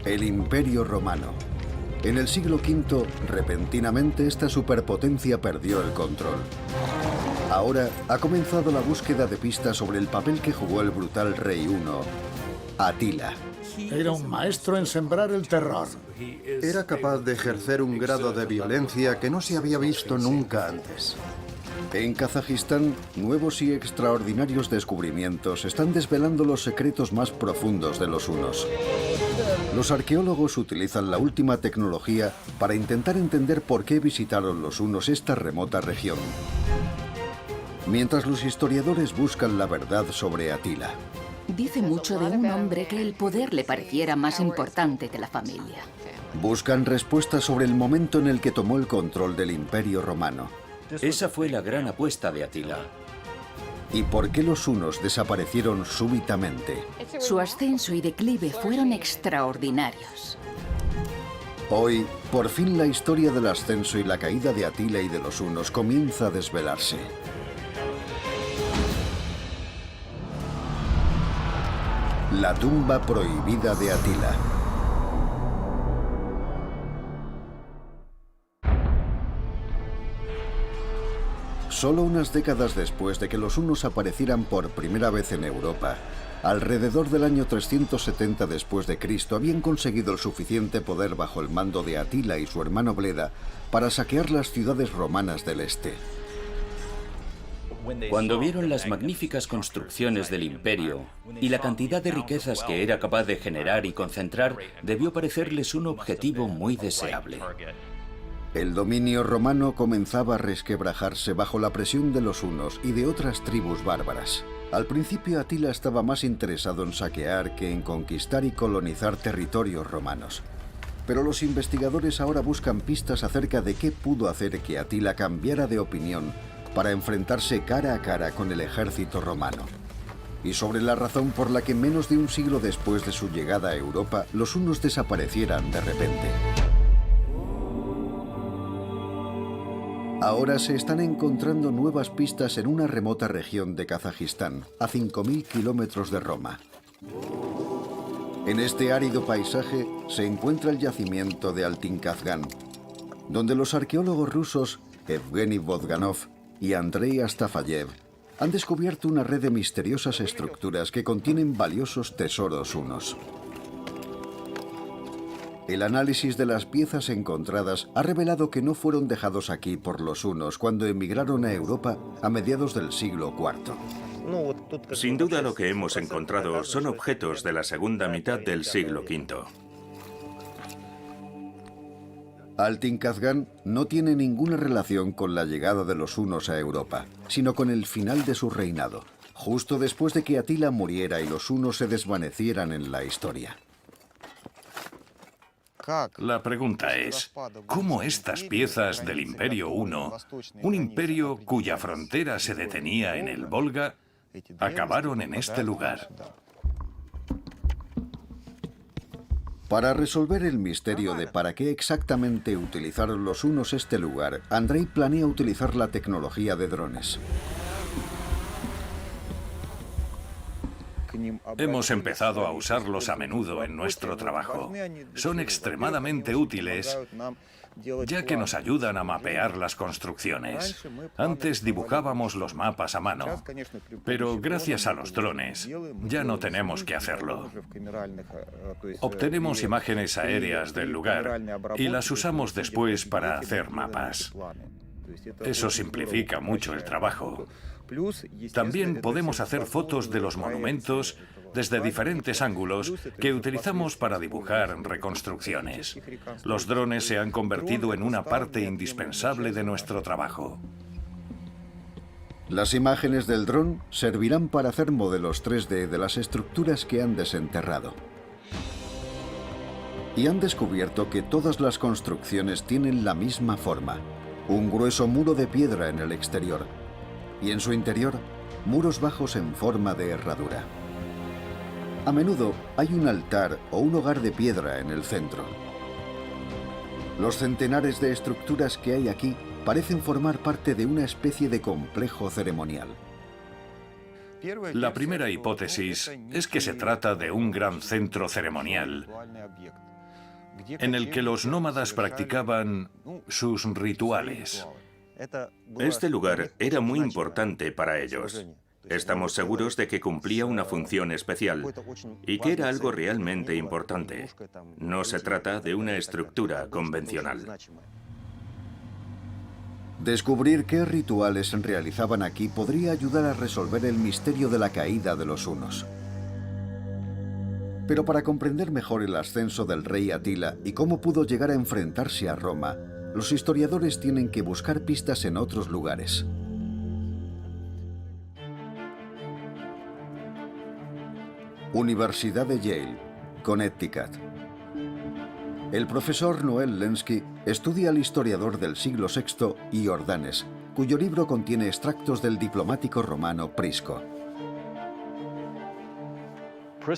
El Imperio Romano. En el siglo V, repentinamente esta superpotencia perdió el control. Ahora ha comenzado la búsqueda de pistas sobre el papel que jugó el brutal rey huno, Atila. Era un maestro en sembrar el terror. Era capaz de ejercer un grado de violencia que no se había visto nunca antes. En Kazajistán, nuevos y extraordinarios descubrimientos están desvelando los secretos más profundos de los hunos. Los arqueólogos utilizan la última tecnología para intentar entender por qué visitaron los hunos esta remota región. Mientras los historiadores buscan la verdad sobre Atila. Dice mucho de un hombre que el poder le pareciera más importante que la familia. Buscan respuestas sobre el momento en el que tomó el control del Imperio Romano. Esa fue la gran apuesta de Atila. ¿Y por qué los hunos desaparecieron súbitamente? Su ascenso y declive fueron extraordinarios. Hoy, por fin la historia del ascenso y la caída de Atila y de los hunos comienza a desvelarse. La tumba prohibida de Atila. Solo unas décadas después de que los hunos aparecieran por primera vez en Europa, alrededor del año 370 después de Cristo, habían conseguido el suficiente poder bajo el mando de Atila y su hermano Bleda para saquear las ciudades romanas del este. Cuando vieron las magníficas construcciones del imperio y la cantidad de riquezas que era capaz de generar y concentrar, debió parecerles un objetivo muy deseable. El dominio romano comenzaba a resquebrajarse bajo la presión de los hunos y de otras tribus bárbaras. Al principio Atila estaba más interesado en saquear que en conquistar y colonizar territorios romanos. Pero los investigadores ahora buscan pistas acerca de qué pudo hacer que Atila cambiara de opinión para enfrentarse cara a cara con el ejército romano. Y sobre la razón por la que menos de un siglo después de su llegada a Europa, los hunos desaparecieran de repente. Ahora se están encontrando nuevas pistas en una remota región de Kazajistán, a 5.000 kilómetros de Roma. En este árido paisaje se encuentra el yacimiento de Altin-Kazgan, donde los arqueólogos rusos Evgeny Vodganov y Andrei Astafayev han descubierto una red de misteriosas estructuras que contienen valiosos tesoros hunos. El análisis de las piezas encontradas ha revelado que no fueron dejados aquí por los hunos cuando emigraron a Europa a mediados del siglo IV. Sin duda lo que hemos encontrado son objetos de la segunda mitad del siglo V. Altin-Kazgan no tiene ninguna relación con la llegada de los hunos a Europa, sino con el final de su reinado, justo después de que Atila muriera y los hunos se desvanecieran en la historia. La pregunta es, ¿cómo estas piezas del Imperio Huno, un imperio cuya frontera se detenía en el Volga, acabaron en este lugar? Para resolver el misterio de para qué exactamente utilizaron los hunos este lugar, Andrei planea utilizar la tecnología de drones. Hemos empezado a usarlos a menudo en nuestro trabajo. Son extremadamente útiles, ya que nos ayudan a mapear las construcciones. Antes dibujábamos los mapas a mano, pero gracias a los drones ya no tenemos que hacerlo. Obtenemos imágenes aéreas del lugar y las usamos después para hacer mapas. Eso simplifica mucho el trabajo. También podemos hacer fotos de los monumentos desde diferentes ángulos que utilizamos para dibujar reconstrucciones. Los drones se han convertido en una parte indispensable de nuestro trabajo. Las imágenes del dron servirán para hacer modelos 3D de las estructuras que han desenterrado. Y han descubierto que todas las construcciones tienen la misma forma: un grueso muro de piedra en el exterior, y en su interior, muros bajos en forma de herradura. A menudo hay un altar o un hogar de piedra en el centro. Los centenares de estructuras que hay aquí parecen formar parte de una especie de complejo ceremonial. La primera hipótesis es que se trata de un gran centro ceremonial, en el que los nómadas practicaban sus rituales. Este lugar era muy importante para ellos. Estamos seguros de que cumplía una función especial y que era algo realmente importante. No se trata de una estructura convencional. Descubrir qué rituales realizaban aquí podría ayudar a resolver el misterio de la caída de los hunos. Pero para comprender mejor el ascenso del rey Atila y cómo pudo llegar a enfrentarse a Roma, los historiadores tienen que buscar pistas en otros lugares. Universidad de Yale, Connecticut. El profesor Noel Lenski estudia al historiador del siglo VI Iordanes, cuyo libro contiene extractos del diplomático romano Prisco.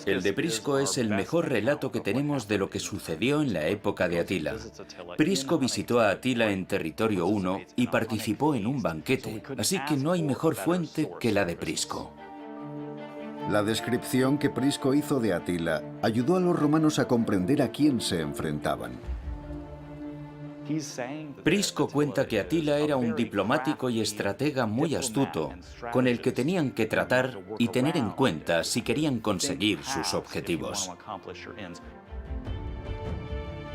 El de Prisco es el mejor relato que tenemos de lo que sucedió en la época de Atila. Prisco visitó a Atila en territorio huno y participó en un banquete, así que no hay mejor fuente que la de Prisco. La descripción que Prisco hizo de Atila ayudó a los romanos a comprender a quién se enfrentaban. Prisco cuenta que Atila era un diplomático y estratega muy astuto, con el que tenían que tratar y tener en cuenta si querían conseguir sus objetivos.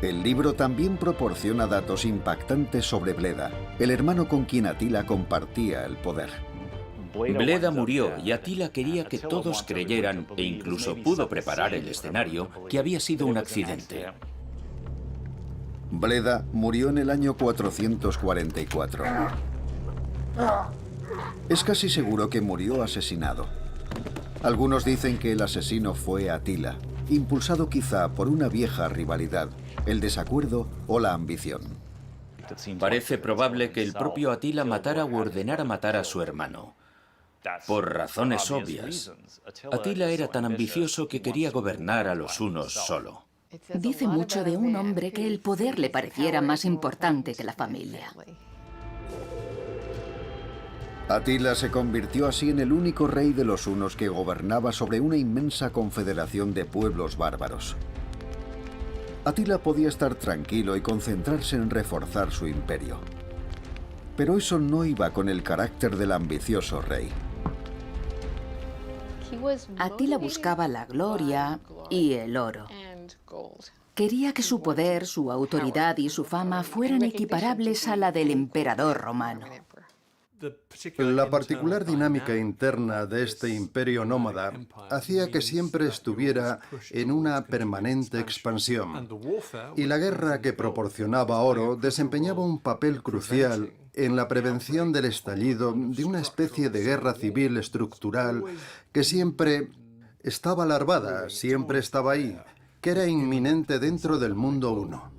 El libro también proporciona datos impactantes sobre Bleda, el hermano con quien Atila compartía el poder. Bleda murió y Atila quería que todos creyeran, e incluso pudo preparar el escenario, que había sido un accidente. Bleda murió en el año 444. Es casi seguro que murió asesinado. Algunos dicen que el asesino fue Atila, impulsado quizá por una vieja rivalidad, el desacuerdo o la ambición. Parece probable que el propio Atila matara u ordenara matar a su hermano. Por razones obvias. Atila era tan ambicioso que quería gobernar a los hunos solo. Dice mucho de un hombre que el poder le pareciera más importante que la familia. Atila se convirtió así en el único rey de los hunos que gobernaba sobre una inmensa confederación de pueblos bárbaros. Atila podía estar tranquilo y concentrarse en reforzar su imperio. Pero eso no iba con el carácter del ambicioso rey. Atila buscaba la gloria y el oro. Quería que su poder, su autoridad y su fama fueran equiparables a la del emperador romano. La particular dinámica interna de este imperio nómada hacía que siempre estuviera en una permanente expansión, y la guerra que proporcionaba oro desempeñaba un papel crucial en la prevención del estallido de una especie de guerra civil estructural que siempre estaba larvada, siempre estaba ahí, que era inminente dentro del mundo huno.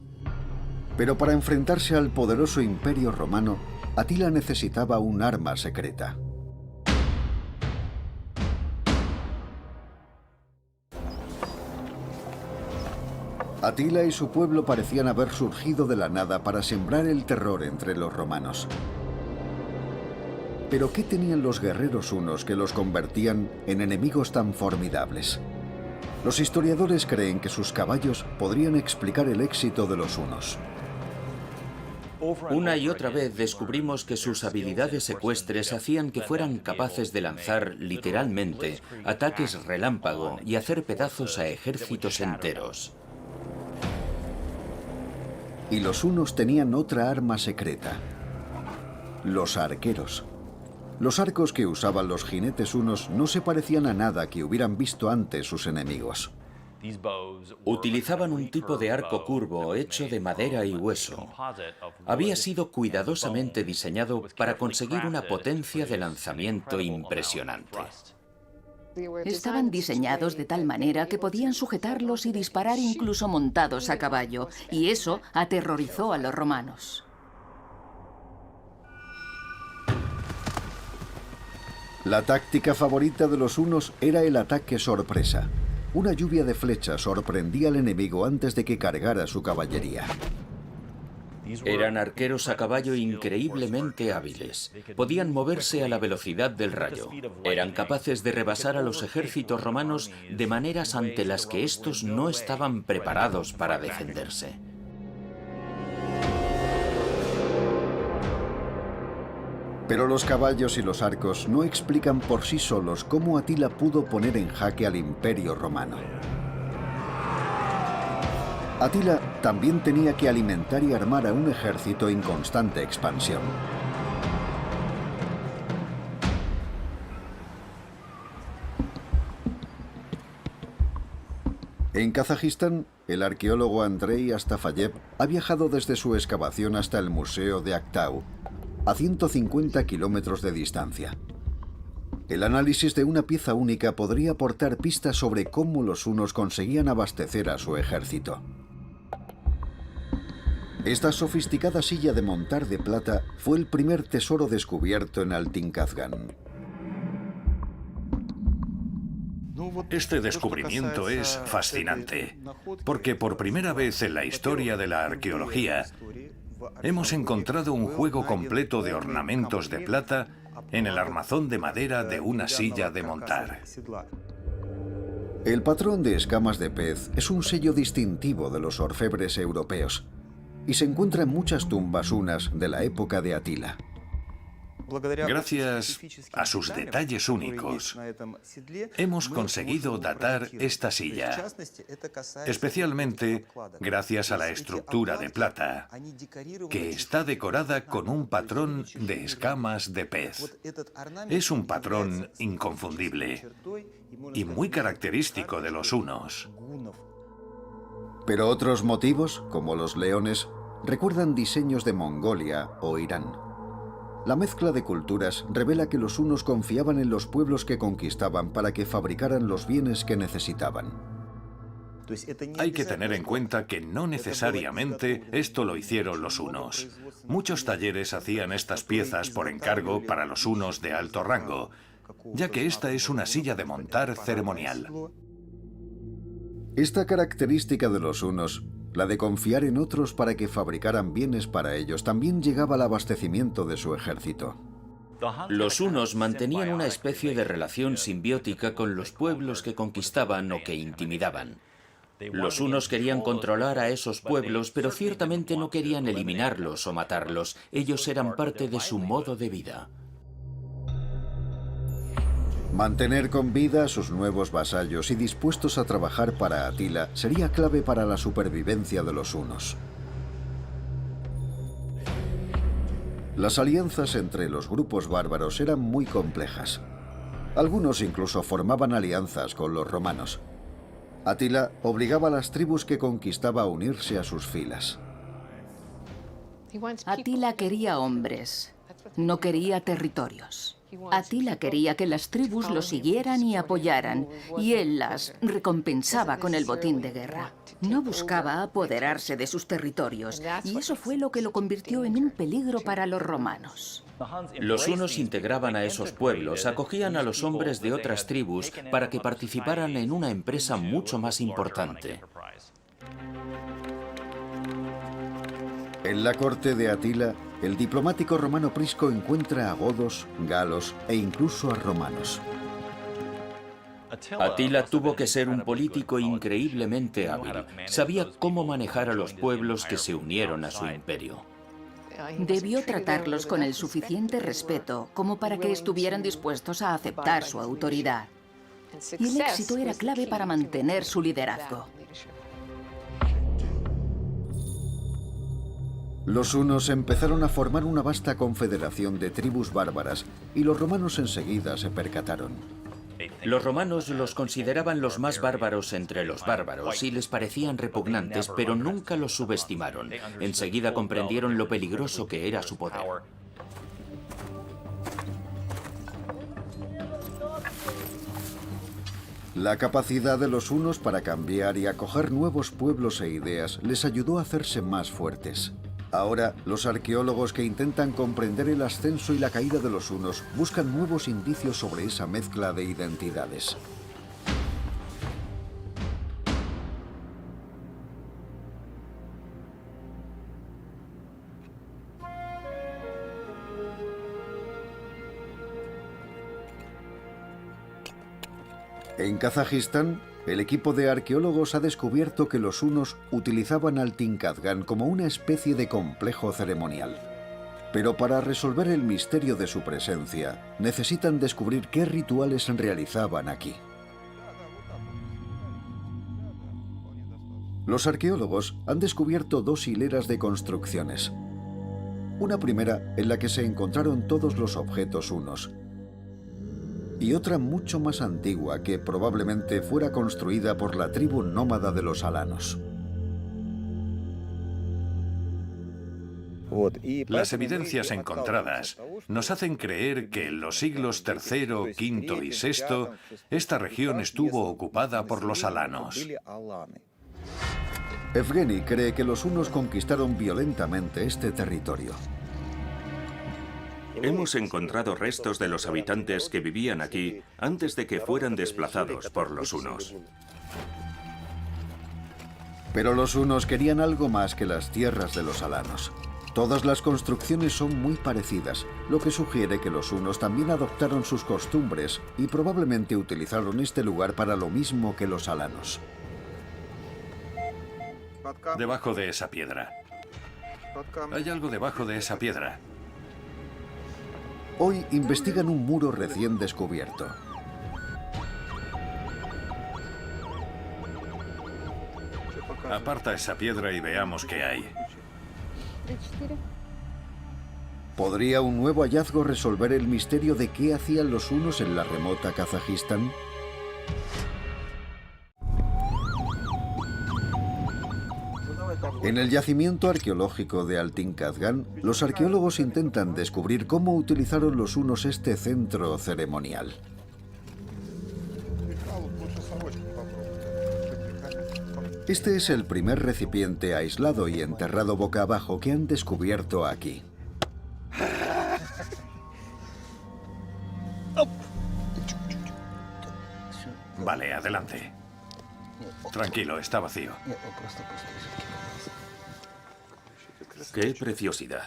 Pero para enfrentarse al poderoso imperio romano, Atila necesitaba un arma secreta. Atila y su pueblo parecían haber surgido de la nada para sembrar el terror entre los romanos. Pero ¿qué tenían los guerreros hunos que los convertían en enemigos tan formidables? Los historiadores creen que sus caballos podrían explicar el éxito de los hunos. Una y otra vez descubrimos que sus habilidades ecuestres hacían que fueran capaces de lanzar, literalmente, ataques relámpago y hacer pedazos a ejércitos enteros. Y los hunos tenían otra arma secreta: los arqueros. Los arcos que usaban los jinetes hunos no se parecían a nada que hubieran visto antes sus enemigos. Utilizaban un tipo de arco curvo hecho de madera y hueso. Había sido cuidadosamente diseñado para conseguir una potencia de lanzamiento impresionante. Estaban diseñados de tal manera que podían sujetarlos y disparar incluso montados a caballo, y eso aterrorizó a los romanos. La táctica favorita de los hunos era el ataque sorpresa. Una lluvia de flechas sorprendía al enemigo antes de que cargara su caballería. Eran arqueros a caballo increíblemente hábiles. Podían moverse a la velocidad del rayo. Eran capaces de rebasar a los ejércitos romanos de maneras ante las que estos no estaban preparados para defenderse. Pero los caballos y los arcos no explican por sí solos cómo Atila pudo poner en jaque al Imperio Romano. Atila también tenía que alimentar y armar a un ejército en constante expansión. En Kazajistán, el arqueólogo Andrei Astafayev ha viajado desde su excavación hasta el Museo de Aktau, a 150 kilómetros de distancia. El análisis de una pieza única podría aportar pistas sobre cómo los hunos conseguían abastecer a su ejército. Esta sofisticada silla de montar de plata fue el primer tesoro descubierto en Altin-Kazgan. Este descubrimiento es fascinante, porque por primera vez en la historia de la arqueología hemos encontrado un juego completo de ornamentos de plata en el armazón de madera de una silla de montar. El patrón de escamas de pez es un sello distintivo de los orfebres europeos y se encuentra en muchas tumbas hunas de la época de Atila. Gracias a sus detalles únicos, hemos conseguido datar esta silla, especialmente gracias a la estructura de plata, que está decorada con un patrón de escamas de pez. Es un patrón inconfundible y muy característico de los hunos. Pero otros motivos, como los leones, recuerdan diseños de Mongolia o Irán. La mezcla de culturas revela que los hunos confiaban en los pueblos que conquistaban para que fabricaran los bienes que necesitaban. Hay que tener en cuenta que no necesariamente esto lo hicieron los hunos. Muchos talleres hacían estas piezas por encargo para los hunos de alto rango, ya que esta es una silla de montar ceremonial. Esta característica de los hunos, la de confiar en otros para que fabricaran bienes para ellos, también llegaba al abastecimiento de su ejército. Los hunos mantenían una especie de relación simbiótica con los pueblos que conquistaban o que intimidaban. Los hunos querían controlar a esos pueblos, pero ciertamente no querían eliminarlos o matarlos. Ellos eran parte de su modo de vida. Mantener con vida a sus nuevos vasallos y dispuestos a trabajar para Atila sería clave para la supervivencia de los hunos. Las alianzas entre los grupos bárbaros eran muy complejas. Algunos incluso formaban alianzas con los romanos. Atila obligaba a las tribus que conquistaba a unirse a sus filas. Atila quería hombres, no quería territorios. Atila quería que las tribus lo siguieran y apoyaran, y él las recompensaba con el botín de guerra. No buscaba apoderarse de sus territorios, y eso fue lo que lo convirtió en un peligro para los romanos. Los hunos integraban a esos pueblos, acogían a los hombres de otras tribus para que participaran en una empresa mucho más importante. En la corte de Atila, el diplomático romano Prisco encuentra a godos, galos e incluso a romanos. Atila tuvo que ser un político increíblemente hábil. Sabía cómo manejar a los pueblos que se unieron a su imperio. Debió tratarlos con el suficiente respeto como para que estuvieran dispuestos a aceptar su autoridad. Y el éxito era clave para mantener su liderazgo. Los hunos empezaron a formar una vasta confederación de tribus bárbaras y los romanos enseguida se percataron. Los romanos los consideraban los más bárbaros entre los bárbaros y les parecían repugnantes, pero nunca los subestimaron. Enseguida comprendieron lo peligroso que era su poder. La capacidad de los hunos para cambiar y acoger nuevos pueblos e ideas les ayudó a hacerse más fuertes. Ahora, los arqueólogos que intentan comprender el ascenso y la caída de los hunos buscan nuevos indicios sobre esa mezcla de identidades. En Kazajistán, el equipo de arqueólogos ha descubierto que los hunos utilizaban al Tincadgan como una especie de complejo ceremonial. Pero para resolver el misterio de su presencia, necesitan descubrir qué rituales realizaban aquí. Los arqueólogos han descubierto 2 hileras de construcciones. Una primera en la que se encontraron todos los objetos hunos, y otra mucho más antigua que probablemente fuera construida por la tribu nómada de los alanos. Las evidencias encontradas nos hacen creer que en los siglos III, V y VI esta región estuvo ocupada por los alanos. Evgeny cree que los hunos conquistaron violentamente este territorio. Hemos encontrado restos de los habitantes que vivían aquí antes de que fueran desplazados por los hunos. Pero los hunos querían algo más que las tierras de los alanos. Todas las construcciones son muy parecidas, lo que sugiere que los hunos también adoptaron sus costumbres y probablemente utilizaron este lugar para lo mismo que los alanos. Debajo de esa piedra. Hay algo debajo de esa piedra. Hoy investigan un muro recién descubierto. Aparta esa piedra y veamos qué hay. ¿Podría un nuevo hallazgo resolver el misterio de qué hacían los hunos en la remota Kazajistán? En el yacimiento arqueológico de Altincadgan, los arqueólogos intentan descubrir cómo utilizaron los hunos este centro ceremonial. Este es el primer recipiente aislado y enterrado boca abajo que han descubierto aquí. Vale, adelante. Tranquilo, está vacío. ¡Qué preciosidad!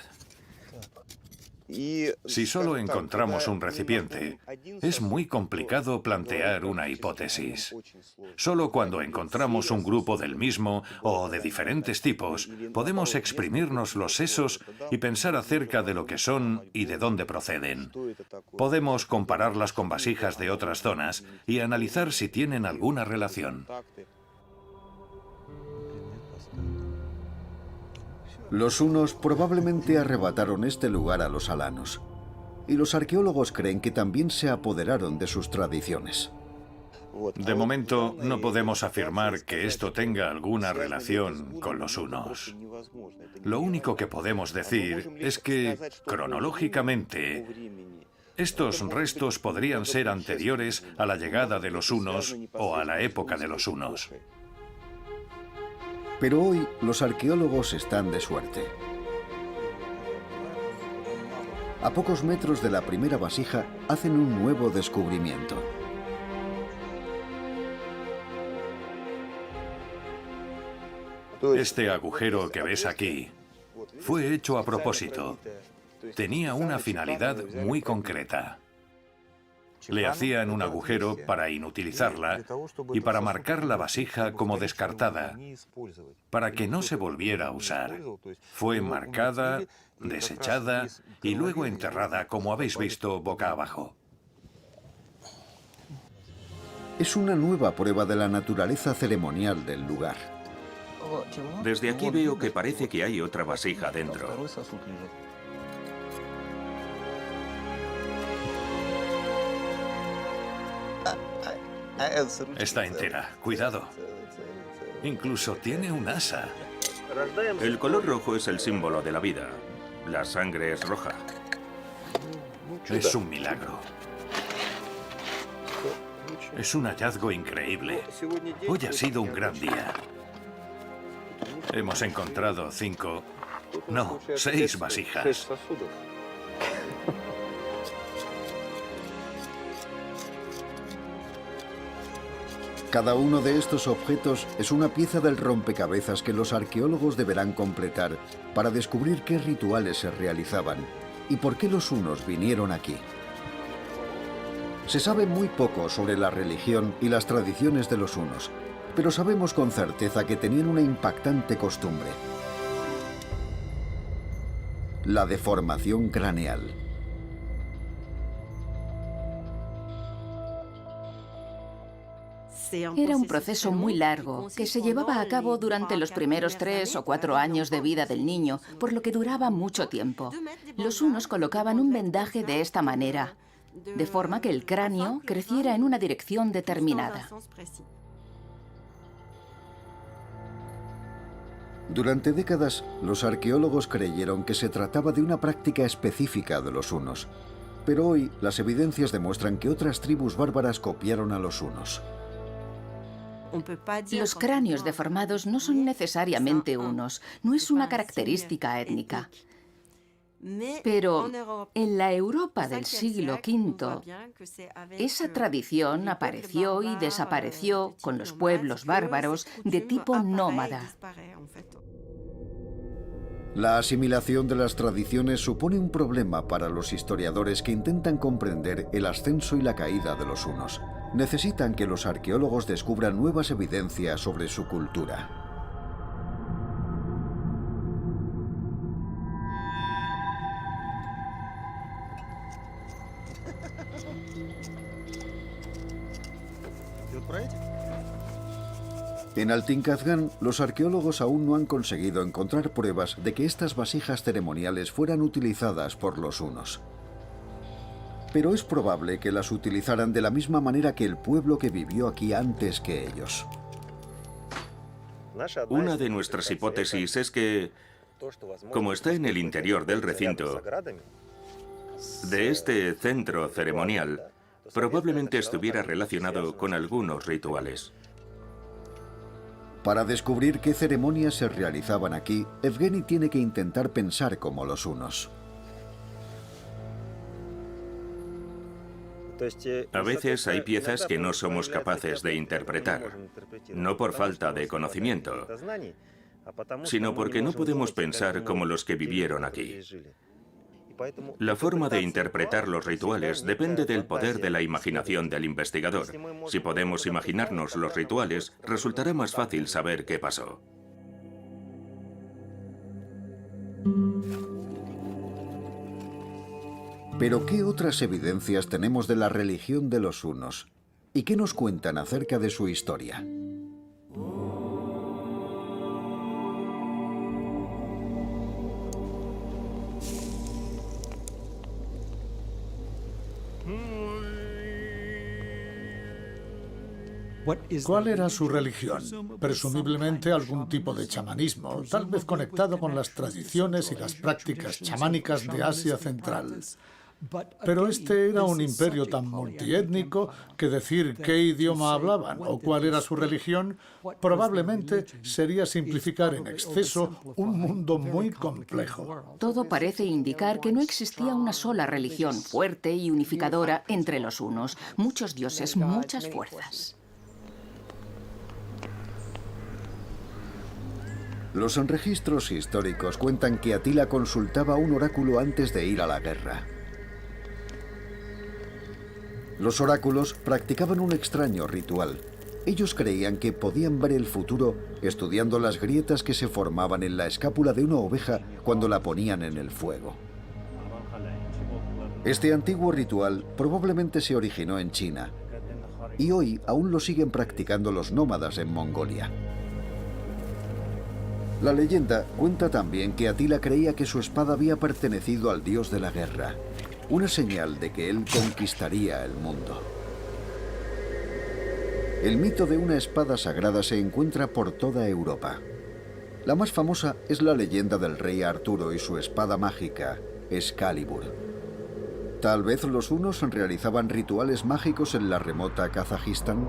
Si solo encontramos un recipiente, es muy complicado plantear una hipótesis. Solo cuando encontramos un grupo del mismo o de diferentes tipos, podemos exprimirnos los sesos y pensar acerca de lo que son y de dónde proceden. Podemos compararlas con vasijas de otras zonas y analizar si tienen alguna relación. Los hunos probablemente arrebataron este lugar a los alanos, y los arqueólogos creen que también se apoderaron de sus tradiciones. De momento, no podemos afirmar que esto tenga alguna relación con los hunos. Lo único que podemos decir es que, cronológicamente, estos restos podrían ser anteriores a la llegada de los hunos o a la época de los hunos. Pero hoy los arqueólogos están de suerte. A pocos metros de la primera vasija hacen un nuevo descubrimiento. Este agujero que ves aquí fue hecho a propósito. Tenía una finalidad muy concreta. Le hacían un agujero para inutilizarla y para marcar la vasija como descartada, para que no se volviera a usar. Fue marcada, desechada y luego enterrada, como habéis visto, boca abajo. Es una nueva prueba de la naturaleza ceremonial del lugar. Desde aquí veo que parece que hay otra vasija dentro. Está entera, cuidado. Incluso tiene un asa. El color rojo es el símbolo de la vida. La sangre es roja. Es un milagro. Es un hallazgo increíble. Hoy ha sido un gran día. Hemos encontrado 6 vasijas. Cada uno de estos objetos es una pieza del rompecabezas que los arqueólogos deberán completar para descubrir qué rituales se realizaban y por qué los hunos vinieron aquí. Se sabe muy poco sobre la religión y las tradiciones de los hunos, pero sabemos con certeza que tenían una impactante costumbre: la deformación craneal. Era un proceso muy largo que se llevaba a cabo durante los primeros 3 o 4 años de vida del niño, por lo que duraba mucho tiempo. Los hunos colocaban un vendaje de esta manera, de forma que el cráneo creciera en una dirección determinada. Durante décadas, los arqueólogos creyeron que se trataba de una práctica específica de los hunos, pero hoy las evidencias demuestran que otras tribus bárbaras copiaron a los hunos. Los cráneos deformados no son necesariamente hunos, no es una característica étnica. Pero en la Europa del siglo V, esa tradición apareció y desapareció con los pueblos bárbaros de tipo nómada. La asimilación de las tradiciones supone un problema para los historiadores que intentan comprender el ascenso y la caída de los hunos. Necesitan que los arqueólogos descubran nuevas evidencias sobre su cultura. En Altincazgán, los arqueólogos aún no han conseguido encontrar pruebas de que estas vasijas ceremoniales fueran utilizadas por los hunos. Pero es probable que las utilizaran de la misma manera que el pueblo que vivió aquí antes que ellos. Una de nuestras hipótesis es que, como está en el interior del recinto, de este centro ceremonial, probablemente estuviera relacionado con algunos rituales. Para descubrir qué ceremonias se realizaban aquí, Evgeny tiene que intentar pensar como los hunos. A veces hay piezas que no somos capaces de interpretar, no por falta de conocimiento, sino porque no podemos pensar como los que vivieron aquí. La forma de interpretar los rituales depende del poder de la imaginación del investigador. Si podemos imaginarnos los rituales, resultará más fácil saber qué pasó. Pero ¿qué otras evidencias tenemos de la religión de los hunos? ¿Y qué nos cuentan acerca de su historia? ¿Cuál era su religión? Presumiblemente algún tipo de chamanismo, tal vez conectado con las tradiciones y las prácticas chamánicas de Asia Central. Pero este era un imperio tan multiétnico que decir qué idioma hablaban o cuál era su religión probablemente sería simplificar en exceso un mundo muy complejo. Todo parece indicar que no existía una sola religión fuerte y unificadora entre los hunos. Muchos dioses, muchas fuerzas. Los registros históricos cuentan que Atila consultaba un oráculo antes de ir a la guerra. Los oráculos practicaban un extraño ritual. Ellos creían que podían ver el futuro estudiando las grietas que se formaban en la escápula de una oveja cuando la ponían en el fuego. Este antiguo ritual probablemente se originó en China y hoy aún lo siguen practicando los nómadas en Mongolia. La leyenda cuenta también que Atila creía que su espada había pertenecido al dios de la guerra, una señal de que él conquistaría el mundo. El mito de una espada sagrada se encuentra por toda Europa. La más famosa es la leyenda del rey Arturo y su espada mágica, Excalibur. Tal vez los hunos realizaban rituales mágicos en la remota Kazajistán.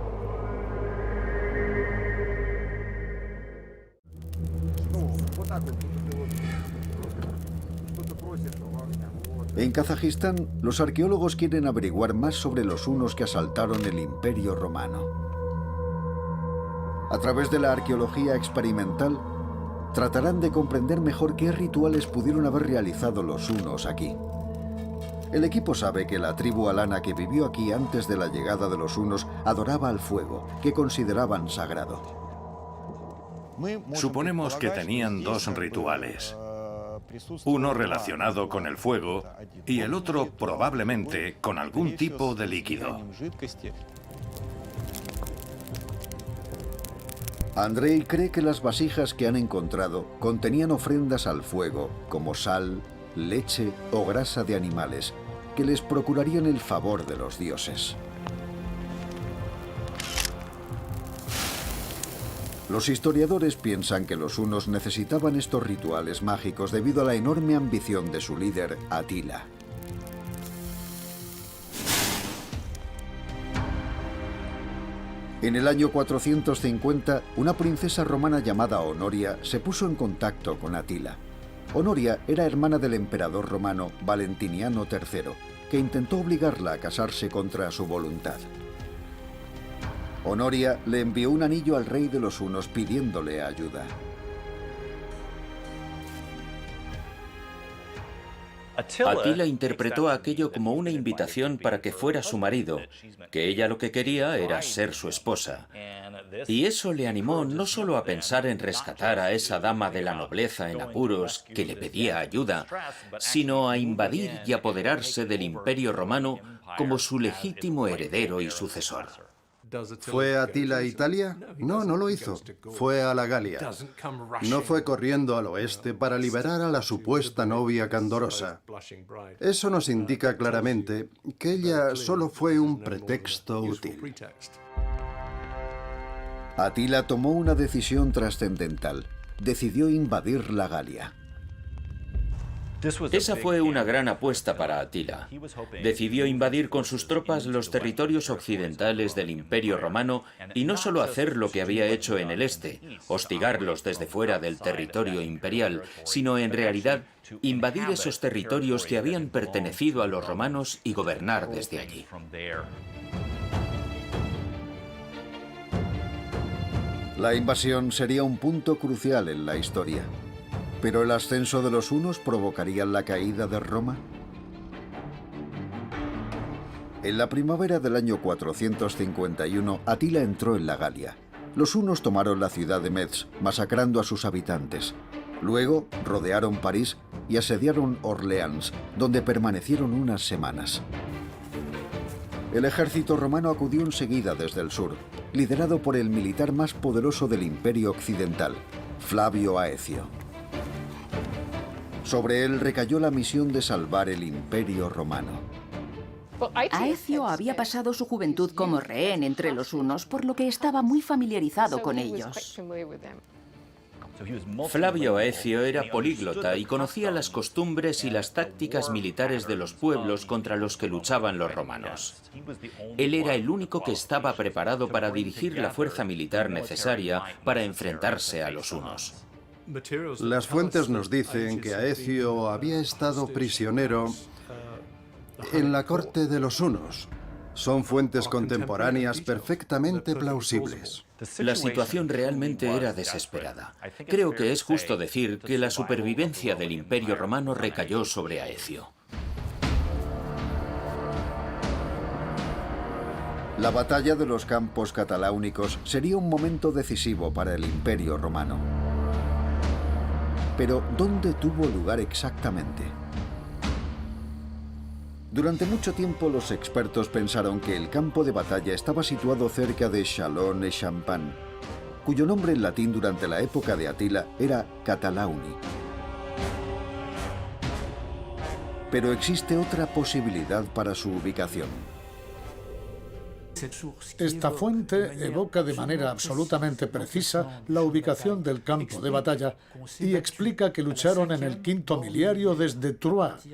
En Kazajistán, los arqueólogos quieren averiguar más sobre los hunos que asaltaron el Imperio Romano. A través de la arqueología experimental, tratarán de comprender mejor qué rituales pudieron haber realizado los hunos aquí. El equipo sabe que la tribu alana que vivió aquí antes de la llegada de los hunos adoraba al fuego, que consideraban sagrado. Suponemos que tenían dos rituales. Uno relacionado con el fuego y el otro probablemente con algún tipo de líquido. Andrei cree que las vasijas que han encontrado contenían ofrendas al fuego, como sal, leche o grasa de animales, que les procurarían el favor de los dioses. Los historiadores piensan que los hunos necesitaban estos rituales mágicos debido a la enorme ambición de su líder, Atila. En el año 450, una princesa romana llamada Honoria se puso en contacto con Atila. Honoria era hermana del emperador romano Valentiniano III, que intentó obligarla a casarse contra su voluntad. Honoria le envió un anillo al rey de los hunos pidiéndole ayuda. Atila interpretó aquello como una invitación para que fuera su marido, que ella lo que quería era ser su esposa. Y eso le animó no solo a pensar en rescatar a esa dama de la nobleza en apuros que le pedía ayuda, sino a invadir y apoderarse del Imperio Romano como su legítimo heredero y sucesor. ¿Fue Atila a Italia? No, no lo hizo. Fue a la Galia. No fue corriendo al oeste para liberar a la supuesta novia candorosa. Eso nos indica claramente que ella solo fue un pretexto útil. Atila tomó una decisión trascendental. Decidió invadir la Galia. Esa fue una gran apuesta para Atila. Decidió invadir con sus tropas los territorios occidentales del Imperio Romano y no solo hacer lo que había hecho en el este, hostigarlos desde fuera del territorio imperial, sino en realidad invadir esos territorios que habían pertenecido a los romanos y gobernar desde allí. La invasión sería un punto crucial en la historia. ¿Pero el ascenso de los hunos provocaría la caída de Roma? En la primavera del año 451, Atila entró en la Galia. Los hunos tomaron la ciudad de Metz, masacrando a sus habitantes. Luego rodearon París y asediaron Orleans, donde permanecieron unas semanas. El ejército romano acudió enseguida desde el sur, liderado por el militar más poderoso del Imperio Occidental, Flavio Aecio. Sobre él recayó la misión de salvar el Imperio Romano. Aecio había pasado su juventud como rehén entre los hunos, por lo que estaba muy familiarizado con ellos. Flavio Aecio era políglota y conocía las costumbres y las tácticas militares de los pueblos contra los que luchaban los romanos. Él era el único que estaba preparado para dirigir la fuerza militar necesaria para enfrentarse a los hunos. Las fuentes nos dicen que Aecio había estado prisionero en la corte de los hunos. Son fuentes contemporáneas perfectamente plausibles. La situación realmente era desesperada. Creo que es justo decir que la supervivencia del Imperio Romano recayó sobre Aecio. La batalla de los campos cataláunicos sería un momento decisivo para el Imperio Romano. Pero, ¿dónde tuvo lugar exactamente? Durante mucho tiempo los expertos pensaron que el campo de batalla estaba situado cerca de Châlons-en-Champagne, cuyo nombre en latín durante la época de Atila era Catalauni. Pero existe otra posibilidad para su ubicación. Esta fuente evoca de manera absolutamente precisa la ubicación del campo de batalla y explica que lucharon en el quinto miliario desde Troyes,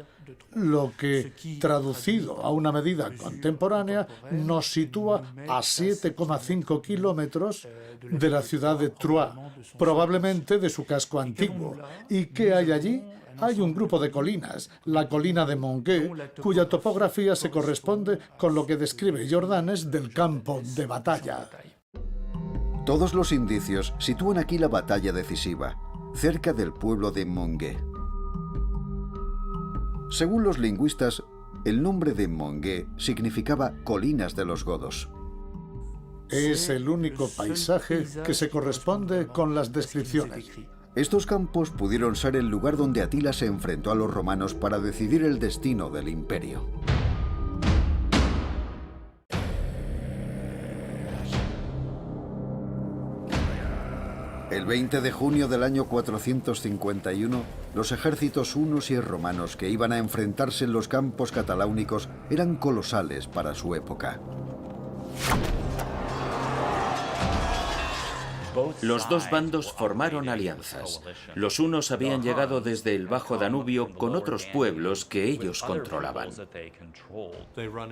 lo que, traducido a una medida contemporánea, nos sitúa a 7,5 kilómetros de la ciudad de Troyes, probablemente de su casco antiguo. ¿Y qué hay allí? Hay un grupo de colinas, la colina de Montguet, cuya topografía se corresponde con lo que describe Jordanes del campo de batalla. Todos los indicios sitúan aquí la batalla decisiva, cerca del pueblo de Montguet. Según los lingüistas, El nombre de Mongué significaba colinas de los godos. Es el único paisaje que se corresponde con las descripciones. Estos campos pudieron ser el lugar donde Atila se enfrentó a los romanos para decidir el destino del imperio. El 20 de junio del año 451, los ejércitos hunos y romanos que iban a enfrentarse en los campos cataláunicos eran colosales para su época. Los dos bandos formaron alianzas. Los hunos habían llegado desde el Bajo Danubio con otros pueblos que ellos controlaban.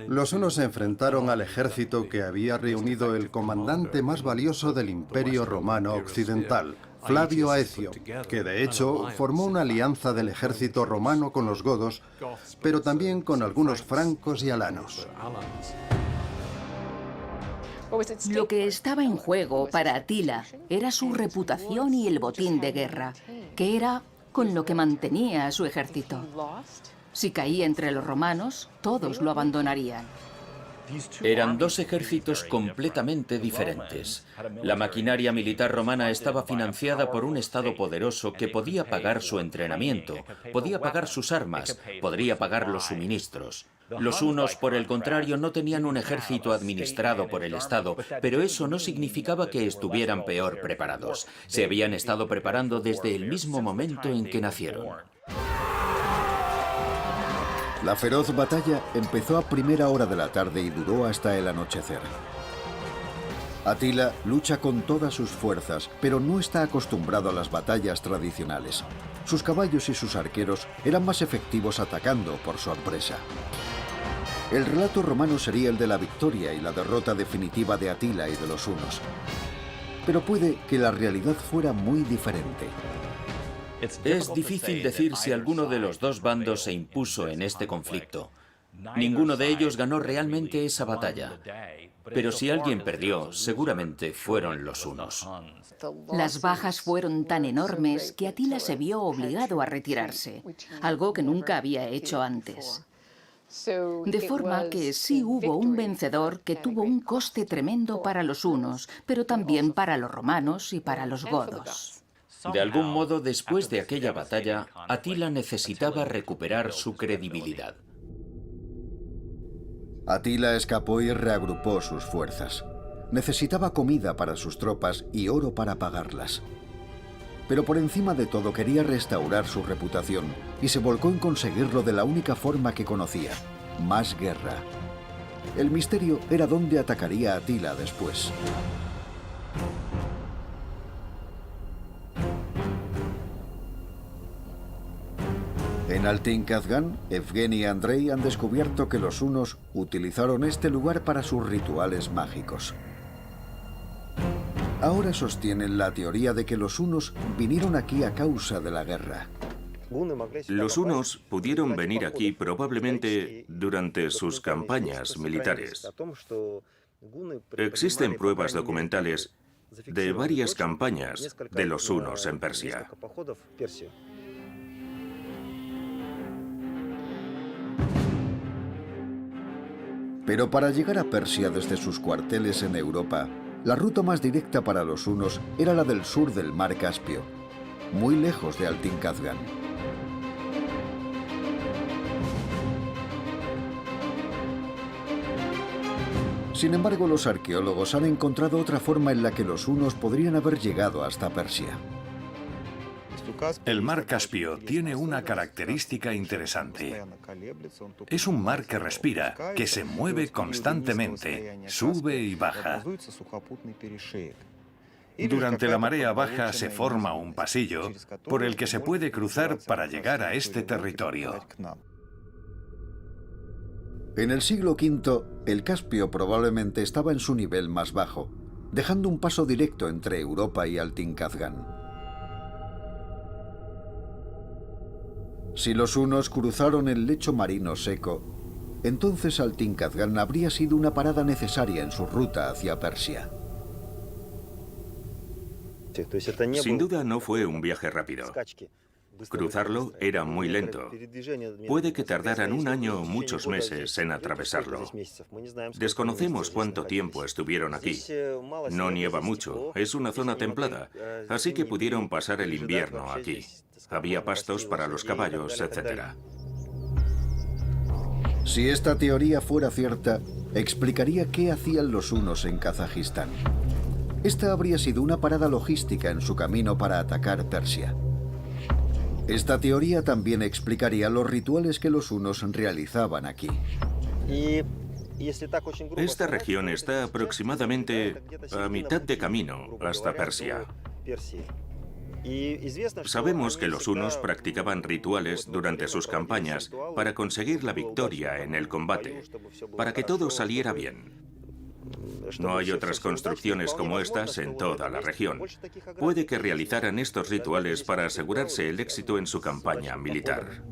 Los hunos se enfrentaron al ejército que había reunido el comandante más valioso del Imperio Romano Occidental, Flavio Aecio, que de hecho formó una alianza del ejército romano con los godos, pero también con algunos francos y alanos. Lo que estaba en juego para Atila era su reputación y el botín de guerra, que era con lo que mantenía a su ejército. Si caía entre los romanos, todos lo abandonarían. Eran dos ejércitos completamente diferentes. La maquinaria militar romana estaba financiada por un Estado poderoso que podía pagar su entrenamiento, podía pagar sus armas, podría pagar los suministros. Los hunos, por el contrario, no tenían un ejército administrado por el Estado, pero eso no significaba que estuvieran peor preparados. Se habían estado preparando desde el mismo momento en que nacieron. La feroz batalla empezó a primera hora de la tarde y duró hasta el anochecer. Atila lucha con todas sus fuerzas, pero no está acostumbrado a las batallas tradicionales. Sus caballos y sus arqueros eran más efectivos atacando por sorpresa. El relato romano sería el de la victoria y la derrota definitiva de Atila y de los hunos. Pero puede que la realidad fuera muy diferente. Es difícil decir si alguno de los dos bandos se impuso en este conflicto. Ninguno de ellos ganó realmente esa batalla. Pero si alguien perdió, seguramente fueron los hunos. Las bajas fueron tan enormes que Atila se vio obligado a retirarse, algo que nunca había hecho antes. De forma que sí hubo un vencedor que tuvo un coste tremendo para los hunos, pero también para los romanos y para los godos. De algún modo, después de aquella batalla, Atila necesitaba recuperar su credibilidad. Atila escapó y reagrupó sus fuerzas. Necesitaba comida para sus tropas y oro para pagarlas. Pero por encima de todo quería restaurar su reputación y se volcó en conseguirlo de la única forma que conocía: más guerra. El misterio era dónde atacaría Atila después. En Altin-Kazgan, Evgeny y Andrei han descubierto que los hunos utilizaron este lugar para sus rituales mágicos. Ahora sostienen la teoría de que los hunos vinieron aquí a causa de la guerra. Los hunos pudieron venir aquí probablemente durante sus campañas militares. Existen pruebas documentales de varias campañas de los hunos en Persia. Pero para llegar a Persia desde sus cuarteles en Europa, la ruta más directa para los hunos era la del sur del mar Caspio, muy lejos de Altin-Kazgan. Sin embargo, los arqueólogos han encontrado otra forma en la que los hunos podrían haber llegado hasta Persia. El mar Caspio tiene una característica interesante. Es un mar que respira, que se mueve constantemente, sube y baja. Durante la marea baja se forma un pasillo por el que se puede cruzar para llegar a este territorio. En el siglo V, el Caspio probablemente estaba en su nivel más bajo, dejando un paso directo entre Europa y Altin-Kazgan. Si los hunos cruzaron el lecho marino seco, entonces Altin-Kazgan habría sido una parada necesaria en su ruta hacia Persia. Sin duda no fue un viaje rápido. Cruzarlo era muy lento. Puede que tardaran un año o muchos meses en atravesarlo. Desconocemos cuánto tiempo estuvieron aquí. No nieva mucho, es una zona templada, así que pudieron pasar el invierno aquí. Había pastos para los caballos, etc. Si esta teoría fuera cierta, explicaría qué hacían los hunos en Kazajistán. Esta habría sido una parada logística en su camino para atacar Persia. Esta teoría también explicaría los rituales que los hunos realizaban aquí. Esta región está aproximadamente a mitad de camino hasta Persia. Sabemos que los hunos practicaban rituales durante sus campañas para conseguir la victoria en el combate, para que todo saliera bien. No hay otras construcciones como estas en toda la región. Puede que realizaran estos rituales para asegurarse el éxito en su campaña militar.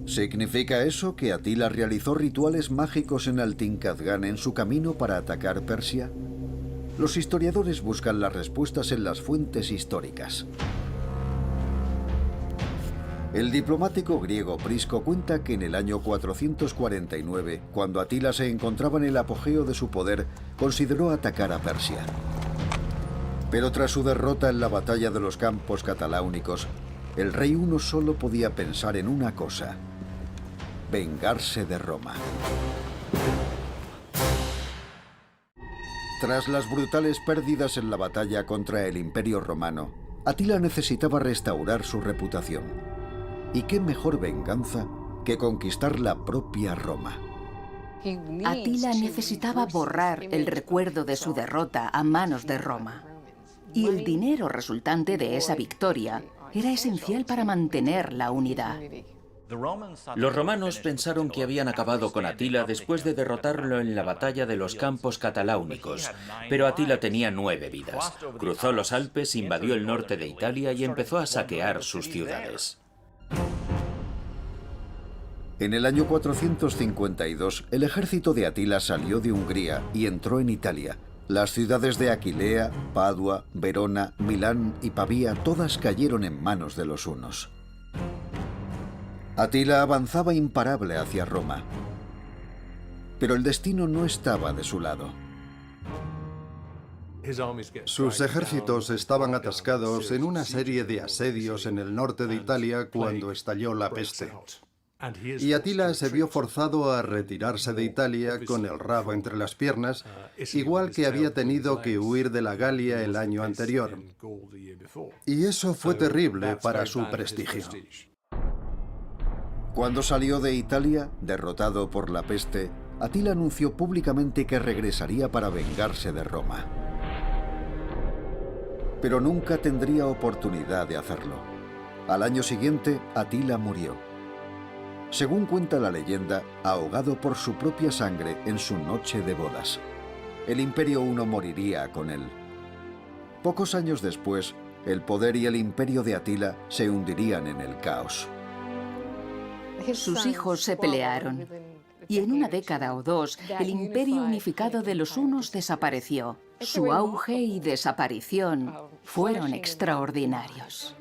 ¿Significa eso que Atila realizó rituales mágicos en Altinkhazgán en su camino para atacar Persia? Los historiadores buscan las respuestas en las fuentes históricas. El diplomático griego Prisco cuenta que en el año 449, cuando Atila se encontraba en el apogeo de su poder, consideró atacar a Persia. Pero tras su derrota en la batalla de los Campos Cataláunicos, el rey huno solo podía pensar en una cosa: vengarse de Roma. Tras las brutales pérdidas en la batalla contra el Imperio Romano, Atila necesitaba restaurar su reputación. ¿Y qué mejor venganza que conquistar la propia Roma? Atila necesitaba borrar el recuerdo de su derrota a manos de Roma. Y el dinero resultante de esa victoria era esencial para mantener la unidad. Los romanos pensaron que habían acabado con Atila después de derrotarlo en la batalla de los Campos Cataláunicos, pero Atila tenía 9 vidas. Cruzó los Alpes, invadió el norte de Italia y empezó a saquear sus ciudades. En el año 452, el ejército de Atila salió de Hungría y entró en Italia. Las ciudades de Aquilea, Padua, Verona, Milán y Pavía todas cayeron en manos de los hunos. Atila avanzaba imparable hacia Roma, pero el destino no estaba de su lado. Sus ejércitos estaban atascados en una serie de asedios en el norte de Italia cuando estalló la peste. Y Atila se vio forzado a retirarse de Italia con el rabo entre las piernas, igual que había tenido que huir de la Galia el año anterior. Y eso fue terrible para su prestigio. Cuando salió de Italia, derrotado por la peste, Atila anunció públicamente que regresaría para vengarse de Roma. Pero nunca tendría oportunidad de hacerlo. Al año siguiente, Atila murió. Según cuenta la leyenda, ahogado por su propia sangre en su noche de bodas. El Imperio huno moriría con él. Pocos años después, el poder y el imperio de Atila se hundirían en el caos. Sus hijos se pelearon, y en una década o dos, el imperio unificado de los hunos desapareció. Su auge y desaparición fueron extraordinarios.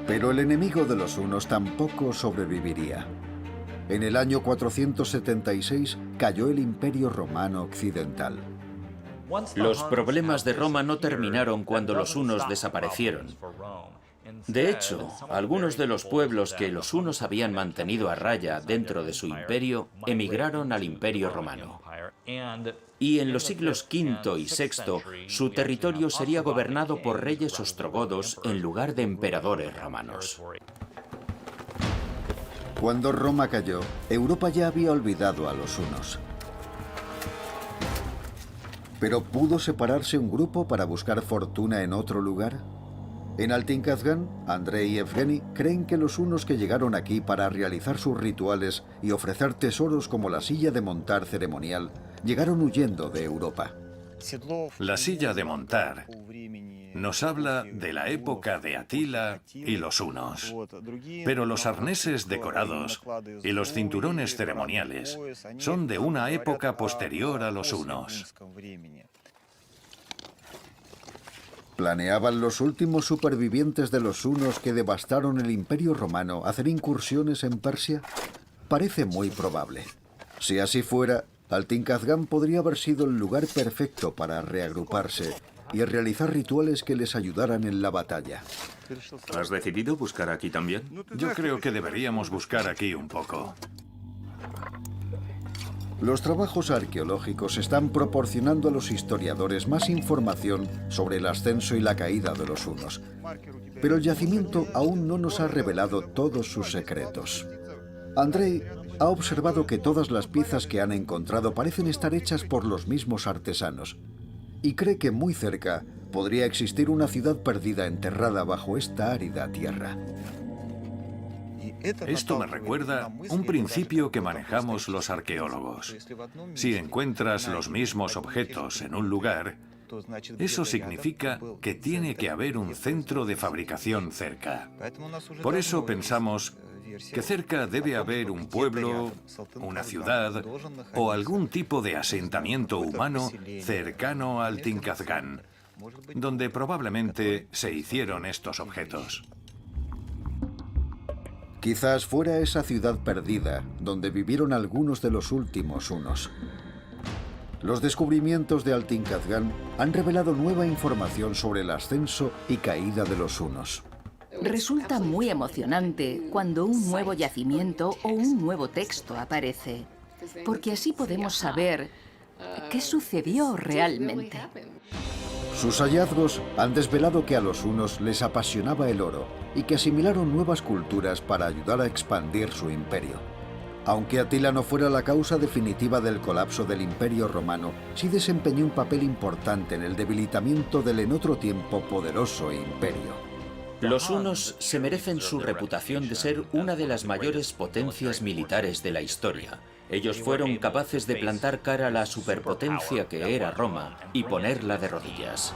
Pero el enemigo de los hunos tampoco sobreviviría. En el año 476 cayó el Imperio Romano Occidental. Los problemas de Roma no terminaron cuando los hunos desaparecieron. De hecho, algunos de los pueblos que los hunos habían mantenido a raya dentro de su imperio emigraron al Imperio Romano. Y en los siglos V y VI, su territorio sería gobernado por reyes ostrogodos en lugar de emperadores romanos. Cuando Roma cayó, Europa ya había olvidado a los hunos. ¿Pero pudo separarse un grupo para buscar fortuna en otro lugar? En Altinkhazgán, Andrei y Evgeny creen que los hunos que llegaron aquí para realizar sus rituales y ofrecer tesoros como la silla de montar ceremonial, llegaron huyendo de Europa. La silla de montar nos habla de la época de Atila y los hunos. Pero los arneses decorados y los cinturones ceremoniales son de una época posterior a los hunos. ¿Planeaban los últimos supervivientes de los hunos que devastaron el Imperio Romano hacer incursiones en Persia? Parece muy probable. Si así fuera, Altinkhazghan podría haber sido el lugar perfecto para reagruparse y realizar rituales que les ayudaran en la batalla. ¿Has decidido buscar aquí también? Yo creo que deberíamos buscar aquí un poco. Los trabajos arqueológicos están proporcionando a los historiadores más información sobre el ascenso y la caída de los hunos, pero el yacimiento aún no nos ha revelado todos sus secretos. Andrei ha observado que todas las piezas que han encontrado parecen estar hechas por los mismos artesanos y cree que muy cerca podría existir una ciudad perdida enterrada bajo esta árida tierra. Esto me recuerda un principio que manejamos los arqueólogos. Si encuentras los mismos objetos en un lugar, eso significa que tiene que haber un centro de fabricación cerca. Por eso pensamos que cerca debe haber un pueblo, una ciudad o algún tipo de asentamiento humano cercano al Altinkhazghan, donde probablemente se hicieron estos objetos. Quizás fuera esa ciudad perdida donde vivieron algunos de los últimos hunos. Los descubrimientos de Altinkhazghan han revelado nueva información sobre el ascenso y caída de los hunos. Resulta muy emocionante cuando un nuevo yacimiento o un nuevo texto aparece, porque así podemos saber qué sucedió realmente. Sus hallazgos han desvelado que a los hunos les apasionaba el oro y que asimilaron nuevas culturas para ayudar a expandir su imperio. Aunque Atila no fuera la causa definitiva del colapso del Imperio Romano, sí desempeñó un papel importante en el debilitamiento del en otro tiempo poderoso imperio. Los hunos se merecen su reputación de ser una de las mayores potencias militares de la historia. Ellos fueron capaces de plantar cara a la superpotencia que era Roma y ponerla de rodillas.